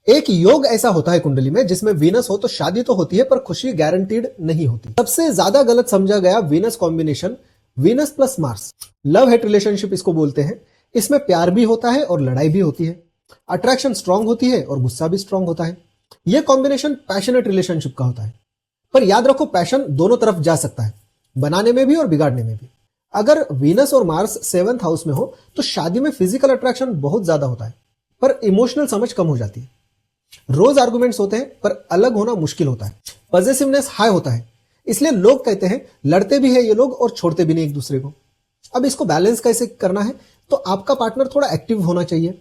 एक योग ऐसा होता है कुंडली में जिसमें वीनस हो तो शादी तो होती है पर खुशी गारंटीड नहीं होती। सबसे ज्यादा गलत समझा गया Venus combination Venus plus Mars, love hate relationship इसको बोलते हैं। इसमें प्यार भी होता है और लड़ाई भी होती है, अट्रैक्शन स्ट्रांग होती है और गुस्सा भी स्ट्रांग होता है। यह कॉम्बिनेशन पैशनेट रिलेशनशिप का होता है, पर याद रखो पैशन दोनों तरफ जा सकता है, बनाने में भी और बिगाड़ने में भी। अगर वीनस और मार्स 7th हाउस में हो तो शादी में फिजिकल अट्रैक्शन बहुत ज्यादा होता है पर इमोशनल समझ कम हो जाती है। रोज आर्गुमेंट्स होते हैं पर अलग होना मुश्किल होता है। पॉजिटिवनेस हाई होता है, इसलिए लोग कहते हैं लड़ते भी है ये लोग और छोड़ते भी नहीं एक दूसरे को। अब इसको बैलेंस कैसे करना है, तो आपका पार्टनर थोड़ा एक्टिव होना चाहिए,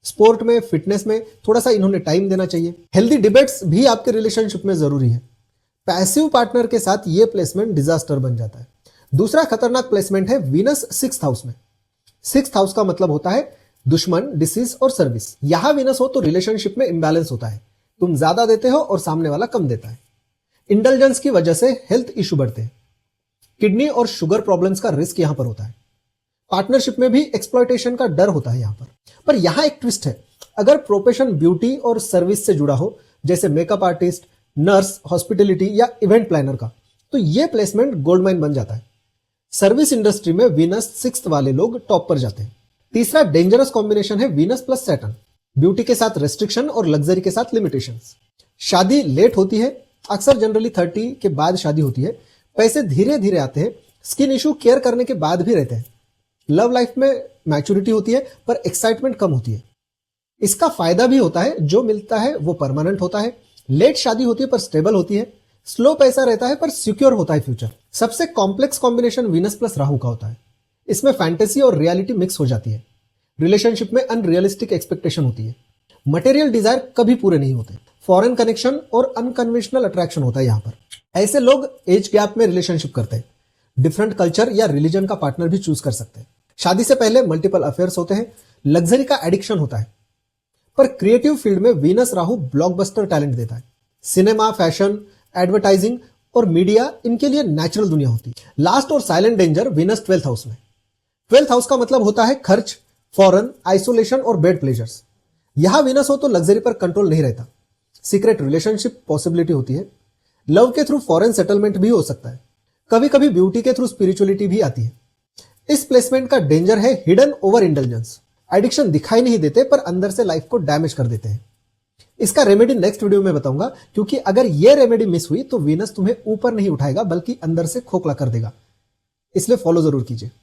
स्पोर्ट में फिटनेस में थोड़ा सा इन्होंने टाइम देना चाहिए। हेल्दी डिबेट्स भी आपके रिलेशनशिप में जरूरी है। पैसिव पार्टनर के साथ ये प्लेसमेंट डिजास्टर बन जाता है। दूसरा खतरनाक प्लेसमेंट है वीनस 6th हाउस में। 6th हाउस का मतलब होता है दुश्मन, डिसीज और सर्विस। यहां वीनस हो तो रिलेशनशिप में इंबैलेंस होता है, तुम ज्यादा देते हो और सामने वाला कम देता है। इंटेलिजेंस की वजह से हेल्थ इशू बढ़ते हैं, किडनी और शुगर प्रॉब्लम्स का रिस्क यहां पर होता है। पार्टनरशिप में भी एक्सप्लॉयटेशन का डर होता है यहां पर यहां एक ट्विस्ट है। अगर प्रोफेशन ब्यूटी और सर्विस से जुड़ा हो, जैसे मेकअप आर्टिस्ट, नर्स, हॉस्पिटलिटी या इवेंट प्लानर का, तो यह प्लेसमेंट गोल्ड माइन बन जाता है। सर्विस इंडस्ट्री में वीनस 6th वाले लोग टॉप पर जाते हैं। तीसरा डेंजरस कॉम्बिनेशन है वीनस प्लस सैटर्न। ब्यूटी के साथ रेस्ट्रिक्शन और लग्जरी के साथ लिमिटेशंस। शादी लेट होती है, अक्सर जनरली 30 के बाद शादी होती है। पैसे धीरे धीरे आते हैं, स्किन इशू केयर करने के बाद भी रहते हैं। लव लाइफ में मैच्योरिटी होती है पर एक्साइटमेंट कम होती है। इसका फायदा भी होता है, जो मिलता है वो परमानेंट होता है। लेट शादी होती है पर स्टेबल होती है। स्लो पैसा रहता है पर सिक्योर होता है फ्यूचर। सबसे complex combination Venus plus Rahu का होता है। इसमें फैंटेसी और रियलिटी मिक्स हो जाती है। रिलेशनशिप में अनरियलिस्टिक एक्सपेक्टेशन होती है। मटेरियल डिजायर कभी पूरे नहीं होते। फॉरेन कनेक्शन और अनकन्वेंशनल अट्रैक्शन होता है यहां पर। ऐसे लोग एज गैप में रिलेशनशिप करते हैं। डिफरेंट कल्चर या रिलीजन का पार्टनर भी चूज कर सकते हैं। शादी से पहले मल्टीपल अफेयर्स होते हैं। लग्जरी का एडिक्शन होता है। पर क्रिएटिव फील्ड में वीनस राहु ब्लॉकबस्टर टैलेंट देता है। सिनेमा, फैशन, एडवर्टाइजिंग और मीडिया, इनके लिए नेचुरल दुनिया होती है। लास्ट और silent danger Venus 12th house में। 12th हाउस का मतलब होता है खर्च, फॉरेन, आइसोलेशन और बेड प्लेजर्स। यहां वीनस हो तो लग्जरी पर कंट्रोल नहीं रहता। सीक्रेट रिलेशनशिप पॉसिबिलिटी होती है। लव के थ्रू फॉरेन सेटलमेंट भी हो सकता है। कभी कभी ब्यूटी के थ्रू स्पिरिचुअलिटी भी आती है। इस प्लेसमेंट का डेंजर है हिडन ओवर इंटेलिजेंस। एडिक्शन दिखाई नहीं देते पर अंदर से लाइफ को डैमेज कर देते हैं। इसका रेमेडी नेक्स्ट वीडियो में बताऊंगा, क्योंकि अगर यह रेमेडी मिस हुई तो वीनस तुम्हें ऊपर नहीं उठाएगा बल्कि अंदर से खोखला कर देगा। इसलिए फॉलो जरूर कीजिए।